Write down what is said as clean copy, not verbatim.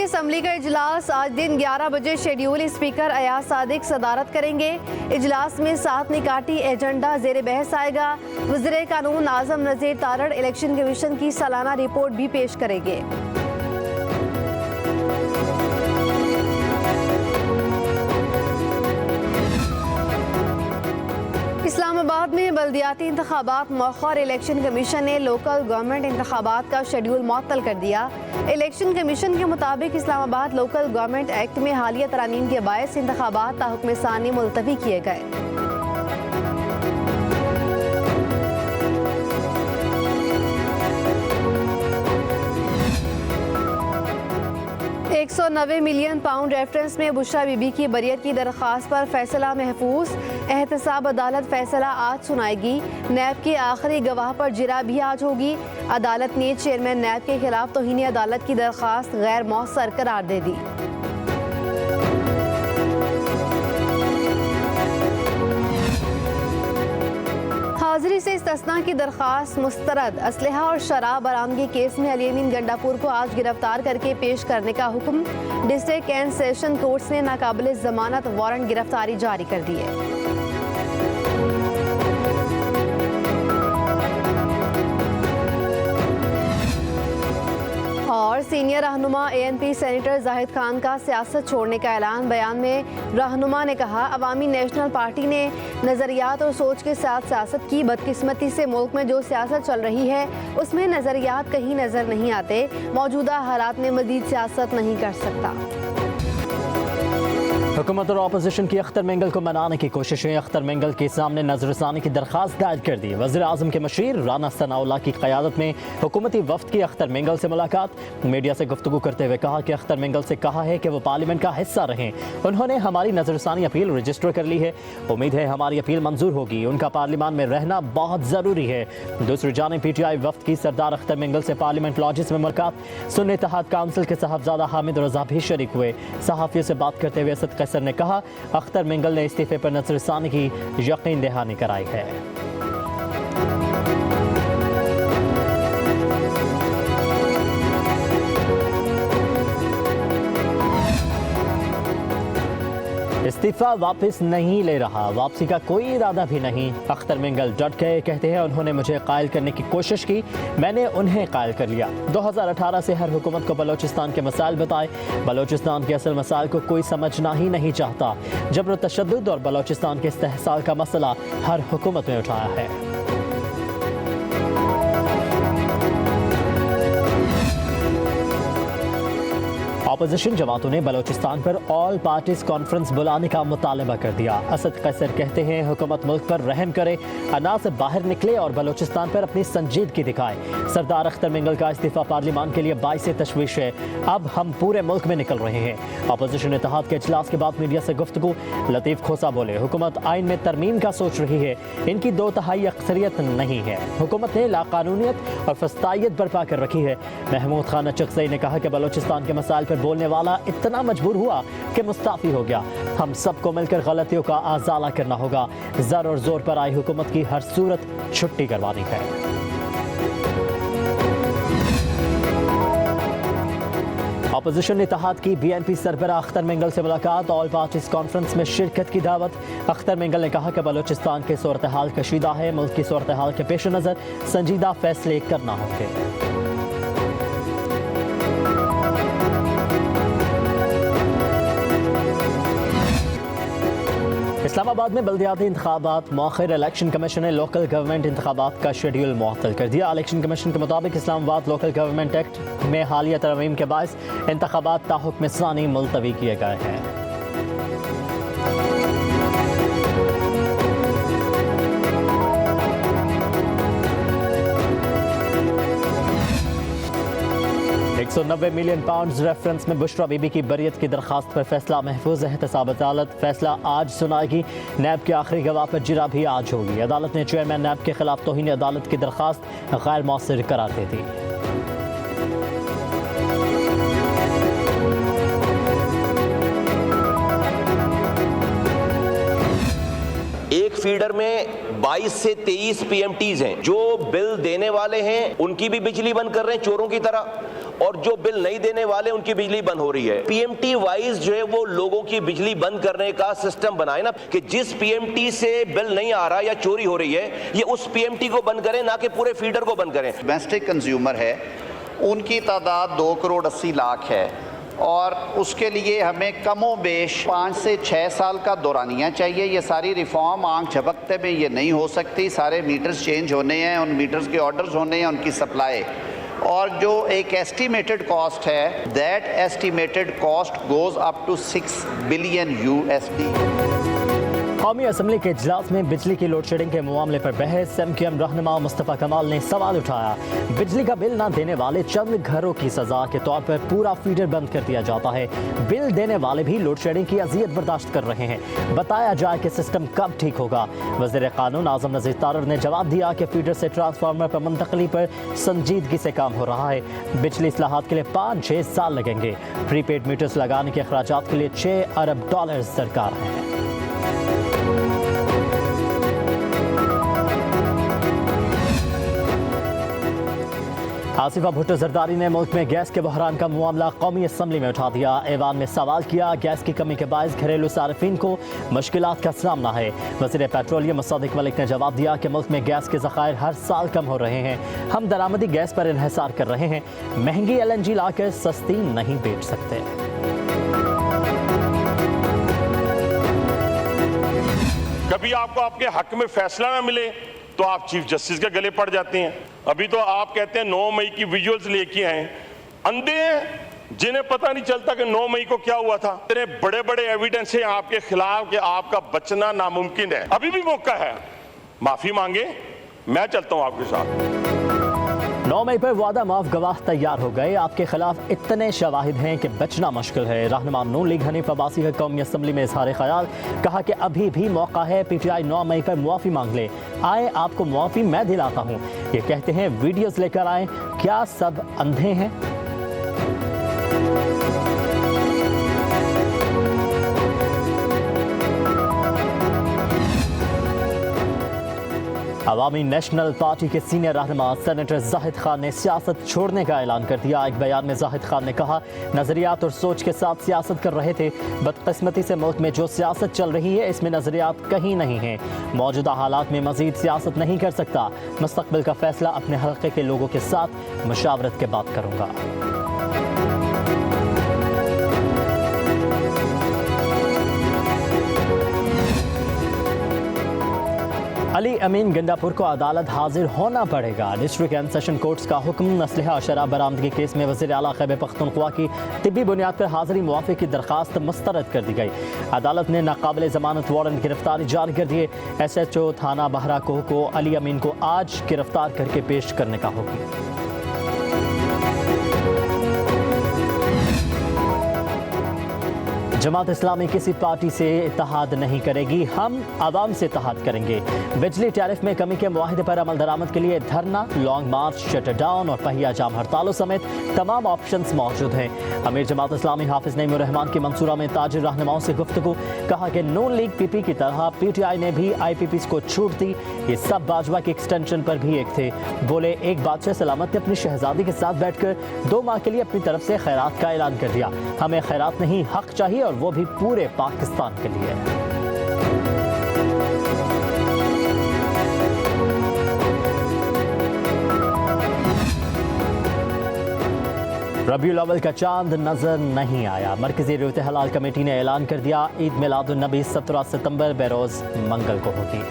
Assembly का इजलास आज दिन 11 बजे शेड्यूल। स्पीकर अयाज सादिक सदारत करेंगे। इजलास में 7 निकाटी एजेंडा जेर बहस आएगा। वज़ीर कानून आज़म नज़ीर तारड़ इलेक्शन कमीशन की सालाना रिपोर्ट भी पेश करेंगे। इस्लामाबाद में बल्दियाती इंतखाबात मौखर। इलेक्शन कमीशन ने लोकल गवर्नमेंट इंतखाबात का शेड्यूल मुअत्तल कर दिया। इलेक्शन कमीशन के मुताबिक इस्लामाबाद लोकल गवर्नमेंट एक्ट में हालिया तरामीम के बायस इंतखाबात ताहुक्म सानी मुलतवी किए गए। 190 मिलियन पाउंड रेफरेंस में बुशरा बीबी की बरियत की दरख्वास्त पर फैसला महफूज। एहतसाब अदालत फैसला आज सुनाएगी। नैब के आखिरी गवाह पर जिरा भी आज होगी। अदालत ने चेयरमैन नैब के खिलाफ तौहीन अदालत की दरख्वास्त गैर मौसर करार दे दी। हाजिरी से इस्तिस्ना की दरख्वास्त मुस्तरद। असलहा और शराब बरामदगी केस में अली अमीन गंडापुर को आज गिरफ्तार करके पेश करने का हुक्म। डिस्ट्रिक्ट एंड सेशन कोर्ट्स ने नाकाबिल जमानत वारंट गिरफ्तारी जारी कर दी है। और सीनियर रहनुमा ANP सेनेटर जाहिद खान का सियासत छोड़ने का ऐलान। बयान में रहनुमा ने कहा, अवामी नेशनल पार्टी ने नज़रियात और सोच के साथ सियासत की। बदकिस्मती से मुल्क में जो सियासत चल रही है उसमें नज़रियात कहीं नज़र नहीं आते। मौजूदा हालात में मज़ीद सियासत नहीं कर सकता। हुकूमत और अपोजिशन की अख्तर मेंगल को मनाने की कोशिशें। अख्तर मेंगल के सामने नजरसानी की दरख्वास्त दायर कर दी। वज़ीर आज़म के मशीर राना सनाउल्लाह की क़यादत में हुकूमती वफ़द की अख्तर मेंगल से मुलाकात। मीडिया से गुफ्तगू करते हुए कहा कि अख्तर मेंगल से कहा है कि वो पार्लियामेंट का हिस्सा रहें। उन्होंने हमारी नजरसानी अपील रजिस्टर कर ली है। उम्मीद है हमारी अपील मंजूर होगी। उनका पार्लियामान में रहना बहुत ज़रूरी है। दूसरी जानिब PTI वफ़द की सरदार अख्तर मेंगल से पार्लियामेंट लॉजिस में मुलाकात। सुन्नी इत्तेहाद काउंसिल के साहबजादा हामिद रज़ा भी शरीक हुए। सहाफ़ियों से बात करते हुए असद कैसर ने कहा, अख्तर मेंगल ने इस्तीफे पर नजरसानी की यकीन दहानी कराई है। इस्तीफा वापस नहीं ले रहा, वापसी का कोई इरादा भी नहीं। अख्तर मेंगल डट गए। कहते हैं, उन्होंने मुझे कायल करने की कोशिश की, मैंने उन्हें कायल कर लिया। 2018 से हर हुकूमत को बलोचिस्तान के मसाइल बताए। बलोचिस्तान के असल मसाइल को कोई समझना ही नहीं चाहता। जबर तशद्दुद और बलोचिस्तान के इस्तेहसाल का मसला हर हुकूमत ने उठाया है। अपोजिशन जमातों ने बलोचिस्तान पर ऑल पार्टीज कॉन्फ्रेंस बुलाने का मुतालबा कर दिया। असद कैसर कहते हैं, हुकूमत मुल्क पर रहम करे, अना से बाहर निकले और बलोचिस्तान पर अपनी संजीदगी दिखाए। सरदार अख्तर मेंगल का इस्तीफा पार्लियामान के लिए बाइस तशवीश है। अब हम पूरे मुल्क में निकल रहे हैं। अपोजिशन इत्तेहाद के इजलास के बाद मीडिया से गुफ्तगू। लतीफ खोसा बोले, हुकूमत आइन में तरमीम का सोच रही है, इनकी 2/3 अक्सरियत नहीं है। हुकूमत ने लाकानूनियत और फस्तायत बर्पा कर रखी है। महमूद खान चकसई ने कहा कि बलोचिस्तान के मसाइल पर बोलने वाला इतना मजबूर हुआ कि मुस्ताफी हो गया। हम सबको मिलकर गलतियों का आजाला करना होगा। जर और जोर पर आई हुकूमत की हर सूरत छुट्टी करवानी है। अपोजिशन इत्तेहाद की BNP सरबराह अख्तर मेंगल से मुलाकात। ऑल पार्टीज कॉन्फ्रेंस में शिरकत की दावत। अख्तर मेंगल ने कहा कि बलोचिस्तान के सूरत हाल कशीदा है। मुल्क की सूरत हाल के पेश नज़र संजीदा फैसले करना होंगे। इस्लामाबाद में बल्दियाती इंतखाबात मौखर। इलेक्शन कमीशन ने लोकल गवर्नमेंट इंतखाबात का शेड्यूल मुअत्तल कर दिया। इलेक्शन कमीशन के मुताबिक इस्लामाबाद लोकल गवर्नमेंट एक्ट में हालिया तरमीम के बायस इंतखाबात ताहुक्म सानी मुलतवी किए गए हैं। £190 मिलियन रेफरेंस में बुशरा बीबी की बरियत की दरख्वास्त पर फैसला महफूज। एहतसाब अदालत फैसला आज सुनाएगी। नैब के आखिरी गवाह पर जिरा भी आज होगी। अदालत ने चेयरमैन नैब के खिलाफ तौहीन अदालत की दरख्वास्त गैर मौसर करार दे दी। एक फीडर में 22 से 23 PMTs हैं जो बिल देने वाले हैं उनकी भी बिजली बंद कर रहे हैं चोरों की तरह, और जो बिल नहीं देने वाले उनकी बिजली बंद हो रही है। PMT वाइज जो है वो लोगों की बिजली बंद करने का सिस्टम बनाए ना, कि जिस PMT से बिल नहीं आ रहा या चोरी हो रही है ये उस PMT को बंद करें, ना कि पूरे फीडर को बंद करें। डोमेस्टिक कंज्यूमर है, उनकी तादाद 2 करोड़ 80 लाख है और उसके लिए हमें कमो बेश 5 से 6 साल का दौरानिया चाहिए। ये सारी रिफॉर्म आंख झपकते में ये नहीं हो सकती। सारे मीटर्स चेंज होने हैं, उन मीटर्स के ऑर्डर्स होने हैं, उनकी सप्लाई, और जो एक एस्टिमेटेड कॉस्ट है, that estimated cost goes up to 6 billion USD। कौमी असम्बली के इजलास में बिजली की लोड शेडिंग के मामले पर बहस। MQM रहनुमा मुस्तफ़ा कमाल ने सवाल उठाया, बिजली का बिल न देने वाले चंद घरों की सजा के तौर पर पूरा फीडर बंद कर दिया जाता है। बिल देने वाले भी लोड शेडिंग की अजियत बर्दाश्त कर रहे हैं। बताया जाए कि सिस्टम कब ठीक होगा। वज़ीर क़ानून आज़म नज़ीर तारर ने जवाब दिया कि फीडर से ट्रांसफार्मर पर मुंतकली पर संजीदगी से काम हो रहा है। बिजली इस्लाहात के लिए 5-6 साल लगेंगे। प्रीपेड मीटर्स लगाने के अखराजात के लिए $6 अरब दरकार हैं। आसिफा भुट्टो जरदारी ने मुल्क में गैस के बहरान का मामला कौमी असम्बली में उठा दिया। ऐवान में सवाल किया, गैस की कमी के बायस घरेलू सार्फिन को मुश्किलात का सामना है। वज़ीर पेट्रोलियम मुसद्दिक़ मलिक ने जवाब दिया कि मुल्क में गैस के ज़खायर हर साल कम हो रहे हैं। हम दरामदी गैस पर इन्हिसार कर रहे हैं। महंगी LNG लाकर सस्ती नहीं बेच सकते। कभी आपको आपके हक में फैसला ना मिले तो आप चीफ जस्टिस के गले पड़ जाते हैं। अभी तो आप कहते हैं 9 मई की विजुअल्स लेके आए, अंधे हैं जिन्हें पता नहीं चलता कि 9 मई को क्या हुआ था। इतने बड़े बड़े एविडेंस हैं आपके खिलाफ कि आपका बचना नामुमकिन है। अभी भी मौका है, माफी मांगे, मैं चलता हूं आपके साथ। 9 मई पर वादा माफ गवाह तैयार हो गए। आपके खिलाफ इतने शवाहिद हैं कि बचना मुश्किल है। रहनुमा नून लीग हनीफ अब्बासी का कौमी असम्बली में इजहार ख्याल, कहा कि अभी भी मौका है। PTI 9 मई पर मुआफ़ी मांग ले। आए आपको मुआफ़ी मैं दिलाता हूँ। ये कहते हैं वीडियोस लेकर आए। क्या सब अंधे हैं? अवामी नेशनल पार्टी के सीनियर रहनुमा सेनेटर जाहिद खान ने सियासत छोड़ने का ऐलान कर दिया। एक बयान में जाहिद खान ने कहा, नज़रियात और सोच के साथ सियासत कर रहे थे। बदकिस्मती से मुल्क में जो सियासत चल रही है इसमें नज़रियात कहीं नहीं हैं। मौजूदा हालात में मजीद सियासत नहीं कर सकता। मुस्तकबिल का फैसला अपने हल्के के लोगों के साथ मुशावरत के बाद करूँगा। अली अमीन गंडापुर को अदालत हाजिर होना पड़ेगा। डिस्ट्रिक्ट एंड सेशन कोर्ट्स का हुक्म। असलहा और शराब बरामदगी केस में वज़ीर आला खैबर पख्तूनख्वा की तिब्बी बुनियाद पर हाजिरी मुआफ़ी की दरख्वास्त मुस्तरद कर दी गई। अदालत ने नाकाबिल ज़मानत वारंट गिरफ्तारी जारी कर दिए। SHO थाना बहराकोह को अली अमीन को आज गिरफ्तार करके पेश करने का हुक्म। जमात इस्लामी किसी पार्टी से इत्तेहाद नहीं करेगी, हम आवाम से इत्तेहाद करेंगे। बिजली टैरिफ में कमी के मुआहदे पर अमल दरामद के लिए धरना, लॉन्ग मार्च, शटर डाउन और पहिया जाम हड़तालों समेत तमाम ऑप्शंस मौजूद हैं। अमीर जमात इस्लामी हाफिज नईम उर रहमान की मंसूरा में ताजिर रहनुमाओं से गुफ्तगू, कहा कि नून लीग PP की तरह PTI ने भी IPPs को छूट दी। ये सब बाजवा की एक्सटेंशन पर भी एक थे। बोले, एक बादशाह सलामत ने अपनी शहजादी के साथ बैठकर 2 माह के लिए अपनी तरफ से खैरात का ऐलान कर दिया। हमें खैरात नहीं, हक चाहिए, और वो भी पूरे पाकिस्तान के लिए। रबीउल अव्वल का चांद नजर नहीं आया। मरकजी रियायत हलाल कमेटी ने ऐलान कर दिया, ईद मिलादुन नबी 17 सितंबर बरोज मंगल को होगी।